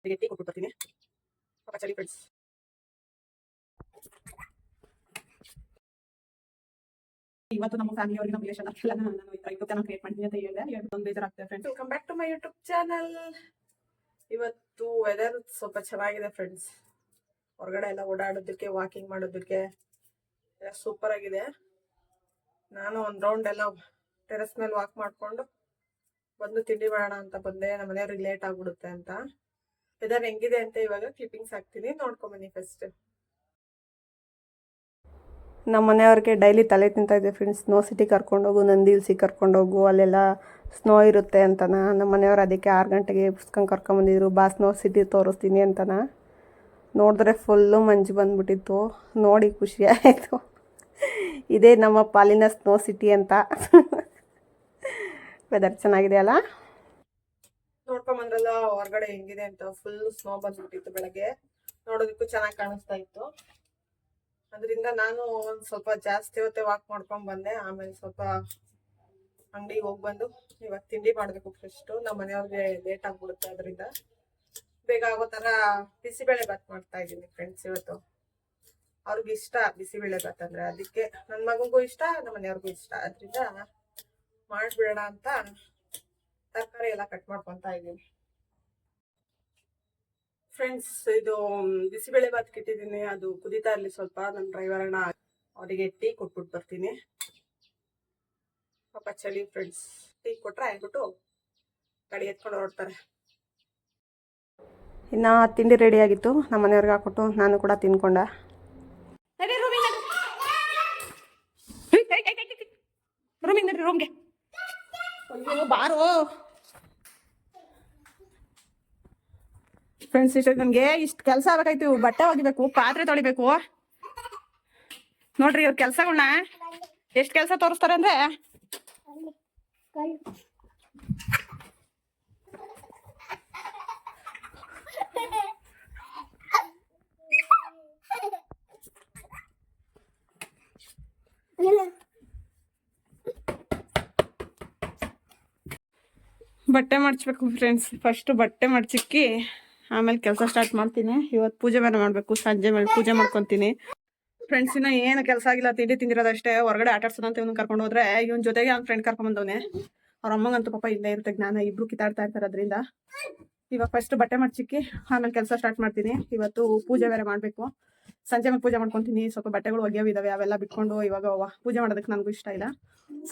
Tea ಕೊಟ್ಬಿಡ್ತೀನಿ ಪಾಪ ಚಳಿ ಫ್ರೆಂಡ್ಸ್. ಇವತ್ತು ನಮ್ಮ ಫ್ಯಾಮಿಲಿ ಅವರಿಗೆ ನಮ್ಮ ರಿಲೇಷನ್ ಎಲ್ಲ ನಾನು ಯೂಟ್ಯೂಬ್ ಚಾನಲ್ ಕ್ರಿಯೇಟ್ ಮಾಡ್ತೀನಿ ಅಂತ ಹೇಳಿದೆ. ಒಂದು ಬೇಜಾರಾಗ್ತದೆ friends. Welcome back to my YouTube channel. ಇವತ್ತು ವೆದರ್ ಸ್ವಲ್ಪ ಚೆನ್ನಾಗಿದೆ ಫ್ರೆಂಡ್ಸ್. ಹೊರಗಡೆ ಎಲ್ಲ ಓಡಾಡೋದಕ್ಕೆ ವಾಕಿಂಗ್ ಮಾಡೋದಕ್ಕೆ ಎಲ್ಲ ಸೂಪರ್ ಆಗಿದೆ. ನಾನು ಒಂದು ರೌಂಡ್ ಎಲ್ಲ ಟೆರೆಸ್ ಮೇಲೆ ವಾಕ್ ಮಾಡ್ಕೊಂಡು ಬಂದು ತಿಂಡಿ ಮಾಡೋಣ ಅಂತ ಬಂದೆ. ನಮ್ಮ ಮನೆಯವ್ರಿಗೆ ಲೇಟ್ ಆಗ್ಬಿಡುತ್ತೆ ಅಂತ. ವೆದರ್ ಹೆಂಗಿದೆ ಅಂತ ಇವಾಗ ಕ್ಲಿಪ್ಪಿಂಗ್ಸ್ ಹಾಕ್ತೀನಿ, ನೋಡ್ಕೊಂಬನ್ನಿ ಫಸ್ಟ್. ನಮ್ಮ ಮನೆಯವ್ರಿಗೆ ಡೈಲಿ ತಲೆ ತಿಂತಾ ಇದೆ ಫ್ರೆಂಡ್ಸ್. ಸ್ನೋ ಸಿಟಿ ಕರ್ಕೊಂಡೋಗು, ನಂದಿ ಹಿಲ್ಸಿಗೆ ಕರ್ಕೊಂಡೋಗು, ಅಲ್ಲೆಲ್ಲ ಸ್ನೋ ಇರುತ್ತೆ ಅಂತನ. ನಮ್ಮ ಮನೆಯವ್ರು ಅದಕ್ಕೆ 6 ಗಂಟೆಗೆ ಪುಸ್ತಕ ಕರ್ಕೊಂಬಂದಿದ್ರು, ಬಾ ಸ್ನೋ ಸಿಟಿ ತೋರಿಸ್ತೀನಿ ಅಂತನ. ನೋಡಿದ್ರೆ ಫುಲ್ಲು ಮಂಜು ಬಂದ್ಬಿಟ್ಟಿತ್ತು. ನೋಡಿ ಖುಷಿ ಆಯಿತು. ಇದೇ ನಮ್ಮ ಪಾಲಿನ ಸ್ನೋ ಸಿಟಿ ಅಂತ. ವೆದರ್ ಚೆನ್ನಾಗಿದೆ ಅಲ್ಲ. ನೋಡ್ಕೊಂಬಂದ್ರಲ್ಲ ಹೊರಗಡೆ ಹೆಂಗಿದೆ ಅಂತ. ಫುಲ್ ಸ್ನೋ ಬಂದ್ಬಿಟ್ಟಿತ್ತು. ಬೆಳಗ್ಗೆ ನೋಡೋದಕ್ಕೂ ಚೆನ್ನಾಗಿ ಕಾಣಿಸ್ತಾ ಇತ್ತು. ಅದರಿಂದ ನಾನು ಒಂದು ಸ್ವಲ್ಪ ಜಾಸ್ತಿ ಹೊತ್ತೆ ವಾಕ್ ಮಾಡ್ಕೊಂಡು ಬಂದೆ. ಆಮೇಲೆ ಸ್ವಲ್ಪ ಅಂಗಡಿಗೆ ಹೋಗಿ ಬಂದು ಇವಾಗ ತಿಂಡಿ ಮಾಡಬೇಕು ಫಸ್ಟು. ನಮ್ಮ ಮನೆಯವ್ರಿಗೆ ಲೇಟ್ ಆಗ್ಬಿಡುತ್ತೆ, ಅದರಿಂದ ಬೇಗ ಆಗೋ ಥರ ಬಿಸಿಬೇಳೆ ಬಾತ್ ಮಾಡ್ತಾ ಇದ್ದೀನಿ ಫ್ರೆಂಡ್ಸ್. ಇವತ್ತು ಅವ್ರಿಗೆ ಇಷ್ಟ ಬಿಸಿಬೇಳೆ ಬಾತ್ ಅಂದರೆ, ಅದಕ್ಕೆ ನನ್ನ ಮಗನಿಗೂ ಇಷ್ಟ, ನಮ್ಮ ಮನೆಯವ್ರಿಗೂ ಇಷ್ಟ. ಅದರಿಂದ ಮಾಡಿಬಿಡೋಣ ಅಂತ ತರಕಾರಿ ಎಲ್ಲ ಕಟ್ ಮಾಡ್ಕೊತಾ ಇದ್ದೀನಿ ಫ್ರೆಂಡ್ಸ್. ಇದು ಬಿಸಿಬೇಳೆ ಬಾತ್ ಇಟ್ಟಿದ್ದೀನಿ, ಅದು ಕುದೀತಾ ಇರಲಿ ಸ್ವಲ್ಪ. ನನ್ನ ಡ್ರೈವರ್ನ ಅವರಿಗೆ ಟೀ ಕೊಟ್ಬಿಟ್ಟು ಬರ್ತೀನಿ. ಪಾಪ ಚಳಿ ಫ್ರೆಂಡ್ಸ್. ಟೀ ಕೊಟ್ರೆ ಆಗ್ಬಿಟ್ಟು ಗಾಡಿ ಎತ್ಕೊಂಡು ಹೊರಡ್ತಾರೆ. ಇನ್ನು ತಿಂಡಿ ರೆಡಿ ಆಗಿತ್ತು, ನಮ್ಮ ಮನೆಯವ್ರಿಗೆ ಹಾಕ್ಬಿಟ್ಟು ನಾನು ಕೂಡ ತಿನ್ಕೊಂಡ. ರೂಮ್ಗೆ ಬಾರೋ ಫ್ರೆಂಡ್ಸ್. ಇಷ್ಟ ನನಗೆ ಇಷ್ಟು ಕೆಲಸ ಆಗಬೇಕಾಯ್ತು. ಬಟ್ಟೆ ಒಗಿಬೇಕು, ಪಾತ್ರೆ ತೊಳಿಬೇಕು. ನೋಡ್ರಿ ಇವ್ರ ಕೆಲಸಗಳನ್ನ ಎಷ್ಟು ಕೆಲಸ ತೋರಿಸ್ತಾರೆ ಅಂದ್ರೆ. ಬಟ್ಟೆ ಮಡ್ಚ್ಬೇಕು ಫ್ರೆಂಡ್ಸ್. ಫಸ್ಟ್ ಬಟ್ಟೆ ಮಡ್ಚಿಕ್ಕಿ ಆಮೇಲೆ ಕೆಲಸ ಸ್ಟಾರ್ಟ್ ಮಾಡ್ತೀನಿ. ಇವತ್ತು ಪೂಜೆ ಬೇರೆ ಮಾಡಬೇಕು. ಸಂಜೆ ಮೇಲೆ ಪೂಜೆ ಮಾಡ್ಕೊತೀನಿ ಫ್ರೆಂಡ್ಸ್. ಇನ್ನು ಏನು ಕೆಲಸ ಆಗಿಲ್ಲ, ತಿಂಡಿ ತಿಂದಿರೋದಷ್ಟೇ. ಹೊರಗಡೆ ಆಟ ಆಡ್ಸೋದಂತ ಇವನು ಕರ್ಕೊಂಡು ಹೋದ್ರೆ, ಇವನ್ ಜೊತೆಗೆ ಅವ್ನ ಫ್ರೆಂಡ್ ಕರ್ಕೊಂಡ್ಬಂದವನೆ. ಅವ್ರ ಅಮ್ಮಂಗಂತೂ ಪಾಪ ಇಲ್ಲೇ ಇರುತ್ತೆ ಜ್ಞಾನ. ಇಬ್ರು ಕಿತ್ತಾಡ್ತಾ ಇರ್ತಾರೆ. ಅದರಿಂದ ಇವಾಗ ಫಸ್ಟ್ ಬಟ್ಟೆ ಮಡ್ಚಿಕ್ಕಿ ಆಮೇಲೆ ಕೆಲಸ ಸ್ಟಾರ್ಟ್ ಮಾಡ್ತೀನಿ. ಇವತ್ತು ಪೂಜೆ ಬೇರೆ ಮಾಡಬೇಕು. ಸಂಜೆ ಮೇಲೆ ಪೂಜೆ ಮಾಡ್ಕೊತೀನಿ. ಸ್ವಲ್ಪ ಬಟ್ಟೆಗಳು ಒಗ್ಯಾವಿದಾವೆ, ಅವೆಲ್ಲ ಬಿಟ್ಕೊಂಡು ಇವಾಗ ಪೂಜೆ ಮಾಡೋದಕ್ಕೆ ನನಗೂ ಇಷ್ಟ ಇಲ್ಲ.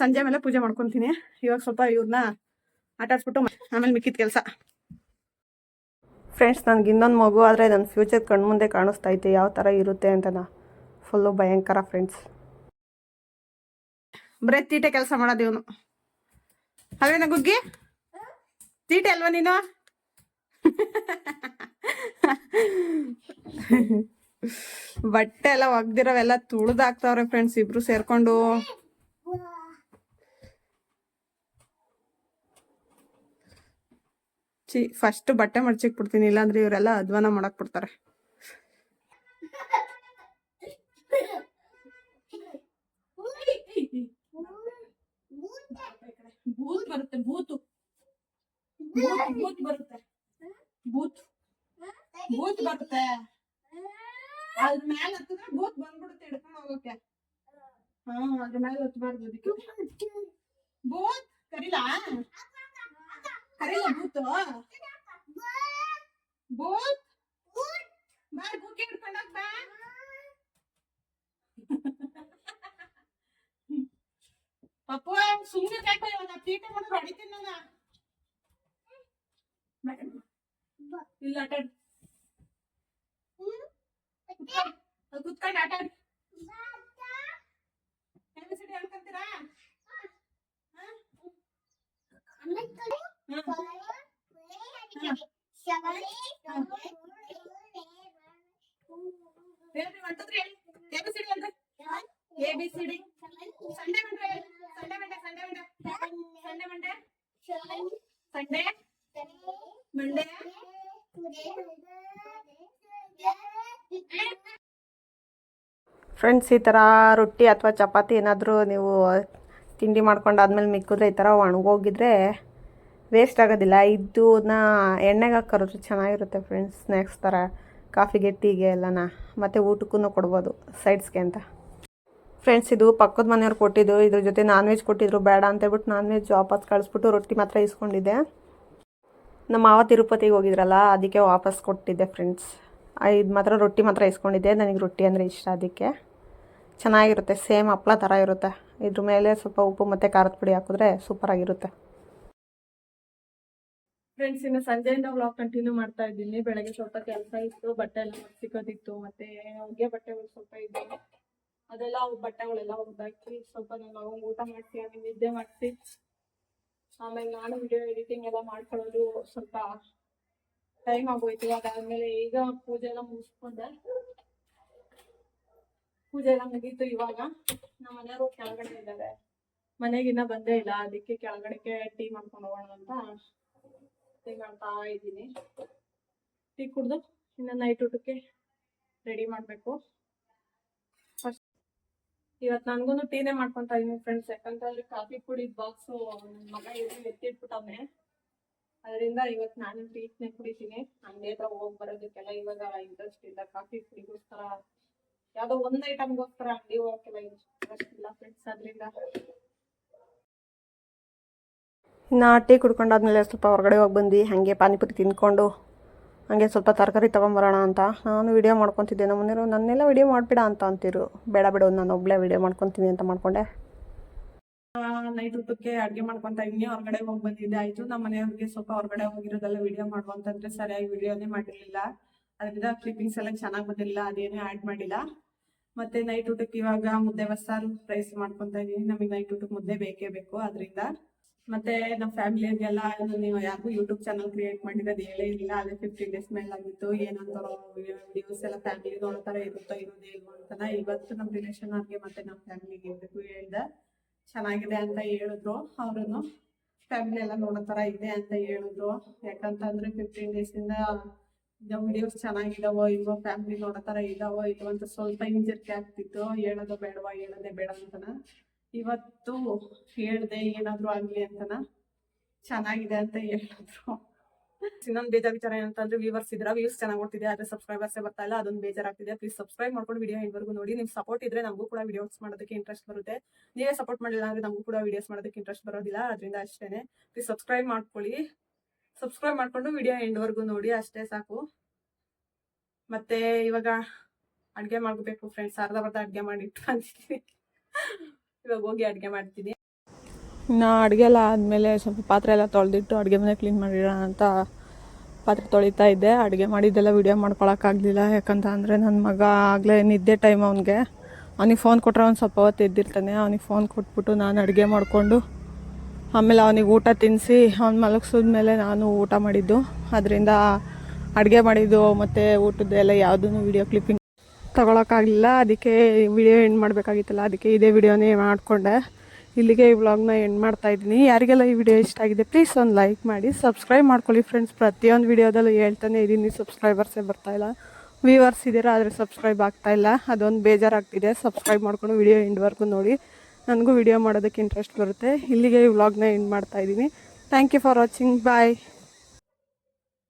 ಸಂಜೆ ಮೇಲೆ ಪೂಜೆ ಮಾಡ್ಕೊತೀನಿ. ಇವಾಗ ಸ್ವಲ್ಪ ಇವ್ರನ್ನ ಆಟ ಆಡ್ಸ್ಬಿಟ್ಟು ಆಮೇಲೆ ಮಿಕ್ಕಿದ ಕೆಲಸ. ಫ್ರೆಂಡ್ಸ್, ನನಗೆ ಇನ್ನೊಂದು ಮಗು ಆದರೆ ನನ್ನ ಫ್ಯೂಚರ್ ಕಣ್ಮುಂದೆ ಕಾಣಿಸ್ತಾ ಐತೆ, ಯಾವ ಥರ ಇರುತ್ತೆ ಅಂತ. ಫುಲ್ಲು ಭಯಂಕರ ಫ್ರೆಂಡ್ಸ್. ಬರೀ ತೀಟೆ ಕೆಲಸ ಮಾಡೋದು ಇವನು. ಅವೇನ ಗುಗ್ಗಿ, ತೀಟೆ ಅಲ್ವಾ ನೀನು? ಬಟ್ಟೆ ಎಲ್ಲ ಒಗ್ದಿರೋವೆಲ್ಲ ತುಳಿದಾಕ್ತವ್ರೆ ಫ್ರೆಂಡ್ಸ್ ಇಬ್ರು ಸೇರ್ಕೊಂಡು. ಫಸ್ಟ್ ಬಟ್ಟೆ ಮಡ್ಚಿಕ್ಬಿಡ್ತೀನಿ, ಇಲ್ಲಾಂದ್ರೆ ಇವರೆಲ್ಲ ಅಧ್ವಾನ ಮಾಡಕ್ ಬಿಡ್ತಾರೆ. ಭೂತ್ ಬರುತ್ತೆ, ಭೂತು ಭೂತ್ ಬರುತ್ತೆ, ಭೂತ್ ಭೂತ್ ಬರುತ್ತೆ. ಅದ್ರ ಮೇಲೆ ಹತ್ತಿದ್ರೆ ಭೂತ್ ಬಂದ್ಬಿಡುತ್ತೆ ಹಿಡ್ಕೊಂಡು ಹೋಗಕ್ಕೆ. ಅದ್ರ ಮೇಲೆ ಹತ್ಬಾರ್ದು. ಅದಕ್ಕೆ ಭೂತ್ ಕರಿಲಾ, ಕರಿಲ ಭೂತು. ಭೂತ್ ಬಾ, ಬೂಕೆ ಹಿಡ್ಕೊಂಡೋಗ್ ಬಾ. ಪಪ್ಪು ಸುಮ್ಮನೆ ಕಾಯ್ತಾ ಇವಾಗ ತೀಟೆ ಮಾಡೋರು ಹೊಡಿತೀನಿ ನಾನು. ಇಲ್ಲ ಆಟ ಆಡು, ಕುತ್ಕೊಂಡು ಆಟ ಆಡು. ABCD ಹೇಳ್ಕೊಂತೀರಾ? ಹೇಳ್ರಿ, 1 2 3 ಹೇಳಿ. ABCD ಅಂದ್ರೆ ABCD. Sunday Monday, Sunday Monday, Sunday Monday, Sunday Monday, Sunday Monday. Friends, ಈ ಥರ ರೊಟ್ಟಿ ಅಥವಾ ಚಪಾತಿ ಏನಾದರೂ ನೀವು ತಿಂಡಿ ಮಾಡ್ಕೊಂಡಾದ್ಮೇಲೆ ಮಿಕ್ಕಿದ್ರೆ ಈ ಥರ ಒಣಗೋಗಿದ್ರೆ ವೇಸ್ಟ್ ಆಗೋದಿಲ್ಲ. ಇದನ್ನ ಎಣ್ಣೆಗೆ ಹಾಕಿ ಕರಿದ್ರೆ ಚೆನ್ನಾಗಿರುತ್ತೆ ಫ್ರೆಂಡ್ಸ್, ಸ್ನ್ಯಾಕ್ಸ್ ಥರ ಕಾಫಿಗೆ ಟೀಗೆ ಎಲ್ಲನ, ಮತ್ತು ಊಟಕ್ಕೂ ಕೊಡ್ಬೋದು ಸೈಡ್ಸ್ಗೆ ಅಂತ. ಫ್ರೆಂಡ್ಸ್ ಇದು ಪಕ್ಕದ ಮನೆಯವ್ರು ಕೊಟ್ಟಿದ್ದು, ಇದ್ರ ಜೊತೆ ನಾನ್ ವೆಜ್ ಕೊಟ್ಟಿದ್ರು, ಬೇಡ ಅಂತೇಳ್ಬಿಟ್ಟು ನಾನ್ ವೆಜ್ ವಾಪಸ್ ಕಳಿಸ್ಬಿಟ್ಟು ರೊಟ್ಟಿ ಮಾತ್ರ ಇಸ್ಕೊಂಡಿದ್ದೆ. ನಮ್ಮ ಮಾವ ತಿರುಪತಿಗೆ ಹೋಗಿದ್ರಲ್ಲ ಅದಕ್ಕೆ ವಾಪಸ್ ಕೊಟ್ಟಿದ್ದೆ ಫ್ರೆಂಡ್ಸ್. ಇದು ಮಾತ್ರ ರೊಟ್ಟಿ ಮಾತ್ರ ಇಸ್ಕೊಂಡಿದ್ದೆ, ನನಗೆ ರೊಟ್ಟಿ ಅಂದರೆ ಇಷ್ಟ, ಅದಕ್ಕೆ ಚೆನ್ನಾಗಿರುತ್ತೆ. ಸೇಮ್ ಹಪ್ಳ ಥರ ಇರುತ್ತೆ. ಇದ್ರ ಮೇಲೆ ಸ್ವಲ್ಪ ಉಪ್ಪು ಮತ್ತು ಖಾರದ ಪುಡಿ ಹಾಕಿದ್ರೆ ಸೂಪರಾಗಿರುತ್ತೆ. ಫ್ರೆಂಡ್ಸ್ ಇನ್ನು ಸಂಜೆಯಿಂದ ವ್ಲಾಗ್ ಕಂಟಿನ್ಯೂ ಮಾಡ್ತಾ ಇದ್ದೀನಿ. ಬೆಳಗ್ಗೆ ಸ್ವಲ್ಪ ಕೆಲಸ ಇತ್ತು, ಬಟ್ಟೆ ಎಲ್ಲ ಸಿಕ್ಕೋದಿತ್ತು, ಮತ್ತು ಹೊಗೆ ಬಟ್ಟೆಗಳು ಸ್ವಲ್ಪ ಇದ್ದವು, ಅದೆಲ್ಲ ಬಟ್ಟೆಗಳೆಲ್ಲ ಒಗ್ದಾಕಿ ಸ್ವಲ್ಪ ನಾನು ಊಟ ಮಾಡಿಸಿ ಆಮೇಲೆ ನಿದ್ದೆ ಮಾಡಿಸಿ ಆಮೇಲೆ ನಾನು ವಿಡಿಯೋ ಎಡಿಟಿಂಗ್ ಎಲ್ಲ ಮಾಡ್ಕೊಳ್ಳೋದು ಸ್ವಲ್ಪ ಟೈಮ್ ಆಗೋಯ್ತು. ಅದಾದ್ಮೇಲೆ ಈಗ ಪೂಜೆ ಎಲ್ಲ ಮುಗಿಸ್ಕೊಂಡೆ, ಪೂಜೆ ಎಲ್ಲ ಮುಗೀತು. ಇವಾಗ ನಮ್ಮ ಮನೆಯವರು ಕೆಳಗಡೆ ಇದ್ದಾರೆ, ಮನೆಗಿನ್ನ ಬಂದೇ ಇಲ್ಲ, ಅದಕ್ಕೆ ಕೆಳಗಡೆಗೆ ಟೀ ಮಾಡ್ಕೊಂಡು ಹೋಗೋಣ ಅಂತ ಟೀ ಮಾಡ್ತಾ ಇದ್ದೀನಿ. ಟೀ ಕುಡ್ದು ಇನ್ನು ನೈಟ್ ಊಟಕ್ಕೆ ರೆಡಿ ಮಾಡಬೇಕು. ಫಸ್ಟ್ ಇವತ್ತು ನನಗೂ ಟೀನೇ ಮಾಡ್ಕೊತಾ ಇದೀನಿ ಫ್ರೆಂಡ್ಸ್, ಯಾಕಂತಂದ್ರೆ ಕಾಫಿ ಪುಡಿ ಬಾಕ್ಸು ನನ್ನ ಮಗ ಎತ್ತಿಟ್ಬಿಟ್ಟವನೆ, ಅದರಿಂದ ಇವತ್ತು ನಾನು ಟೀನೇ ಕುಡಿತೀನಿ. ಅಂಗಡಿ ಹತ್ರ ಹೋಗಿ ಬರೋದಕ್ಕೆಲ್ಲ ಇವಾಗ ಇಂಟ್ರೆಸ್ಟ್ ಇಲ್ಲ, ಕಾಫಿ ಪುಡಿಗೋಸ್ಕರ ಯಾವುದೋ ಒಂದು ಐಟಮ್ಗೋಸ್ಕರ ಅಂಗಡಿ ಹೋಗೋಕ್ಕೆಲ್ಲ ಇಂಟ್ರೆಸ್ಟ್ ಇಲ್ಲ ಫ್ರೆಂಡ್ಸ್. ಅದರಿಂದ ಇನ್ನು ಟೀ ಕುಡ್ಕೊಂಡಾದ್ಮೇಲೆ ಸ್ವಲ್ಪ ಹೊರಗಡೆ ಹೋಗಿ ಬಂದು ಹಾಗೆ ಪಾನಿಪುರಿ ತಿಂದ್ಕೊಂಡು ಹಾಗೆ ಸ್ವಲ್ಪ ತರಕಾರಿ ತೊಗೊಂಬರೋಣ ಅಂತ ನಾನು ವಿಡಿಯೋ ಮಾಡ್ಕೊತಿದ್ದೆ. ನಮ್ಮ ಮನೆಯವರು ನನ್ನೆಲ್ಲ ವಿಡಿಯೋ ಮಾಡಿಬಿಡ ಅಂತ ಅಂತಿರು, ಬೇಡ ಬಿಡು ನಾನು ಒಬ್ಬಳೇ ವಿಡಿಯೋ ಮಾಡ್ಕೊತೀನಿ ಅಂತ ಮಾಡ್ಕೊಂಡೆ. ನೈಟ್ ಊಟಕ್ಕೆ ಅಡುಗೆ ಮಾಡ್ಕೊತಾ ಇದ್ದೀನಿ, ಹೊರಗಡೆ ಹೋಗಿ ಬಂದಿದ್ದೆ ಆಯಿತು. ನಮ್ಮ ಮನೆಯವ್ರಿಗೆ ಸ್ವಲ್ಪ ಹೊರಗಡೆ ಹೋಗಿರೋದೆಲ್ಲ ವಿಡಿಯೋ ಮಾಡುವಂತಂದ್ರೆ ಸರಿಯಾಗಿ ವಿಡಿಯೋನೇ ಮಾಡಿರಲಿಲ್ಲ, ಅದರಿಂದ ಕ್ಲಿಪ್ಪಿಂಗ್ಸ್ ಎಲ್ಲ ಚೆನ್ನಾಗಿ ಬಂದಿರಲಿಲ್ಲ, ಅದೇನೇ ಆ್ಯಡ್ ಮಾಡಿಲ್ಲ. ಮತ್ತು ನೈಟ್ ಊಟಕ್ಕೆ ಇವಾಗ ಮುದ್ದೆ ಬಸ್ಸಾರು ರೈಸ್ ಮಾಡ್ಕೊತಾ ಇದ್ದೀನಿ. ನಮಗೆ ನೈಟ್ ಊಟಕ್ಕೆ ಮುದ್ದೆ ಬೇಕೇ ಬೇಕು, ಅದರಿಂದ. ಮತ್ತೆ ನಮ್ಮ ಫ್ಯಾಮಿಲಿಗೆಲ್ಲ ನೀವು ಯಾರಿಗೂ ಯೂಟ್ಯೂಬ್ ಚಾನಲ್ ಕ್ರಿಯೇಟ್ ಮಾಡಿರೋದು ಹೇಳೇ ಇಲ್ಲ, ಅದೇ 15 days ಮೇಲೆ ಆಗಿತ್ತು. ಏನಂತಾರೋ ವಿಡಿಯೋಸ್ ಎಲ್ಲ ಫ್ಯಾಮಿಲಿ ನೋಡೋ ಥರ ಇರುತ್ತೋ ಇರೋದೇ ಇಲ್ವೋ ಅಂತನ ಇವತ್ತು ನಮ್ಮ ರಿಲೇಷನ್ ಅವ್ರಿಗೆ ಮತ್ತು ನಮ್ಮ ಫ್ಯಾಮಿಲಿಗೆ ಹೇಳ್ದೆ. ಚೆನ್ನಾಗಿದೆ ಅಂತ ಹೇಳಿದ್ರು, ಅವ್ರೂ ಫ್ಯಾಮಿಲಿ ಎಲ್ಲ ನೋಡೋ ಥರ ಇದೆ ಅಂತ ಹೇಳಿದ್ರು. ಯಾಕಂತಂದರೆ 15 days ವಿಡಿಯೋಸ್ ಚೆನ್ನಾಗಿದಾವೋ ಇಲ್ವೋ, ಫ್ಯಾಮಿಲಿ ನೋಡೋ ಥರ ಇದಾವೋ ಇಲ್ವೋ ಅಂತ ಸ್ವಲ್ಪ ಹಿಂಜರಿಕೆ ಆಗ್ತಿತ್ತು. ಹೇಳೋದು ಬೇಡವಾ, ಹೇಳೋದೇ ಬೇಡ ಅಂತನ ಇವತ್ತು ಹೇಳ್ದೆ, ಏನಾದರೂ ಆಗಲಿ ಅಂತನ ಚೆನ್ನಾಗಿದೆ ಅಂತ ಹೇಳಿದ್ರು. ಇನ್ನೊಂದು ಬೇಜಾರು ವಿಚಾರ ಏನಂತಂದ್ರೆ ವ್ಯೂವರ್ಸ್ ಇದ್ರ, ವ್ಯೂಸ್ ಚೆನ್ನಾಗಿ ನೋಡ್ತಿದೆ, ಆದರೆ ಸಬ್ಸ್ಕ್ರೈಬರ್ಸೇ ಬರ್ತಾ ಇಲ್ಲ, ಅದೊಂದು ಬೇಜಾರಾಗ್ತಿದೆ. ಪ್ಲೀಸ್ ಸಬ್ಸ್ಕ್ರೈಬ್ ಮಾಡ್ಕೊಂಡು ವಿಡಿಯೋ ಎಂಡ್ವರೆಗೂ ನೋಡಿ. ನಿಮ್ಮ ಸಪೋರ್ಟ್ ಇದ್ರೆ ನಮಗೂ ಕೂಡ ವಿಡಿಯೋಸ್ ಮಾಡೋದಕ್ಕೆ ಇಂಟ್ರೆಸ್ಟ್ ಬರುತ್ತೆ. ನೀವೇ ಸಪೋರ್ಟ್ ಮಾಡಿಲ್ಲ ಅಂದರೆ ನಮಗೂ ಕೂಡ ವಿಡಿಯೋಸ್ ಮಾಡೋದಕ್ಕೆ ಇಂಟ್ರೆಸ್ಟ್ ಬರೋದಿಲ್ಲ, ಅದರಿಂದ ಅಷ್ಟೇ. ಪ್ಲೀಸ್ ಸಬ್ಸ್ಕ್ರೈಬ್ ಮಾಡ್ಕೊಳ್ಳಿ, ಸಬ್ಸ್ಕ್ರೈಬ್ ಮಾಡ್ಕೊಂಡು ವಿಡಿಯೋ ಎಂಡ್ವರೆಗೂ ನೋಡಿ, ಅಷ್ಟೇ ಸಾಕು. ಮತ್ತೆ ಇವಾಗ ಅಡುಗೆ ಮಾಡಬೇಕು ಫ್ರೆಂಡ್ಸ್, ಅರ್ಧ ಅಡುಗೆ ಮಾಡಿಟ್ಟು ಅಂತಿದ್ದೀನಿ. ಇವಾಗ ಹೋಗಿ ಅಡುಗೆ ಮಾಡ್ತೀನಿ. ಇನ್ನು ಅಡುಗೆ ಎಲ್ಲ ಆದಮೇಲೆ ಸ್ವಲ್ಪ ಪಾತ್ರೆ ಎಲ್ಲ ತೊಳೆದಿಟ್ಟು ಅಡುಗೆ ಮನೆ ಕ್ಲೀನ್ ಮಾಡಿಡೋಣ ಅಂತ ಪಾತ್ರೆ ತೊಳಿತಾ ಇದ್ದೆ. ಅಡುಗೆ ಮಾಡಿದ್ದೆಲ್ಲ ವೀಡಿಯೋ ಮಾಡ್ಕೊಳಕ್ಕಾಗಲಿಲ್ಲ, ಯಾಕಂತ ಅಂದರೆ ನನ್ನ ಮಗ ಆಗಲೇ ನಿದ್ದೆ ಟೈಮ್ ಅವನಿಗೆ ಫೋನ್ ಕೊಟ್ಟರೆ ಅವ್ನು ಸ್ವಲ್ಪ ಹೊತ್ತು ಎದ್ದಿರ್ತಾನೆ. ಅವನಿಗೆ ಫೋನ್ ಕೊಟ್ಬಿಟ್ಟು ನಾನು ಅಡುಗೆ ಮಾಡಿಕೊಂಡು ಆಮೇಲೆ ಅವನಿಗೆ ಊಟ ತಿನ್ನಿಸಿ ಅವ್ನು ಮಲಗಿಸಿದ್ಮೇಲೆ ನಾನು ಊಟ ಮಾಡಿದ್ದು. ಅದರಿಂದ ಅಡುಗೆ ಮಾಡಿದ್ದು ಮತ್ತು ಊಟದ್ದು ಎಲ್ಲ ಯಾವುದೂ ವೀಡಿಯೋ ಕ್ಲಿಪ್ಪಿಂಗ್ ತಗೊಳಕ್ಕಾಗಲಿಲ್ಲ. ಅದಕ್ಕೆ ವಿಡಿಯೋ ಎಂಡ್ ಮಾಡಬೇಕಾಗಿತ್ತಲ್ಲ, ಅದಕ್ಕೆ ಇದೇ ವಿಡಿಯೋನೇ ಮಾಡಿಕೊಂಡೆ. ಇಲ್ಲಿಗೆ ಈ ವ್ಲಾಗ್ನ ಎಂಡ್ ಮಾಡ್ತಾ ಇದ್ದೀನಿ. ಯಾರಿಗೆಲ್ಲ ಈ ವಿಡಿಯೋ ಇಷ್ಟ ಆಗಿದೆ ಪ್ಲೀಸ್ ಒಂದು ಲೈಕ್ ಮಾಡಿ, ಸಬ್ಸ್ಕ್ರೈಬ್ ಮಾಡ್ಕೊಳ್ಳಿ ಫ್ರೆಂಡ್ಸ್. ಪ್ರತಿಯೊಂದು ವಿಡಿಯೋದಲ್ಲೂ ಹೇಳ್ತಾನೆ ಇದ್ದೀನಿ, ಸಬ್ಸ್ಕ್ರೈಬರ್ಸೇ ಬರ್ತಾಯಿಲ್ಲ, ವ್ಯೂವರ್ಸ್ ಇದ್ದೀರಾ ಆದರೆ ಸಬ್ಸ್ಕ್ರೈಬ್ ಆಗ್ತಾಯಿಲ್ಲ, ಅದೊಂದು ಬೇಜಾರಾಗ್ತಿದೆ. ಸಬ್ಸ್ಕ್ರೈಬ್ ಮಾಡ್ಕೊಂಡು ವಿಡಿಯೋ ಎಂಡ್ವರೆಗೂ ನೋಡಿ, ನನಗೂ ವಿಡಿಯೋ ಮಾಡೋದಕ್ಕೆ ಇಂಟ್ರೆಸ್ಟ್ ಬರುತ್ತೆ. ಇಲ್ಲಿಗೆ ಈ ವ್ಲಾಗ್ನ ಎಂಡ್ ಮಾಡ್ತಾ ಇದ್ದೀನಿ. Thank you for watching, bye.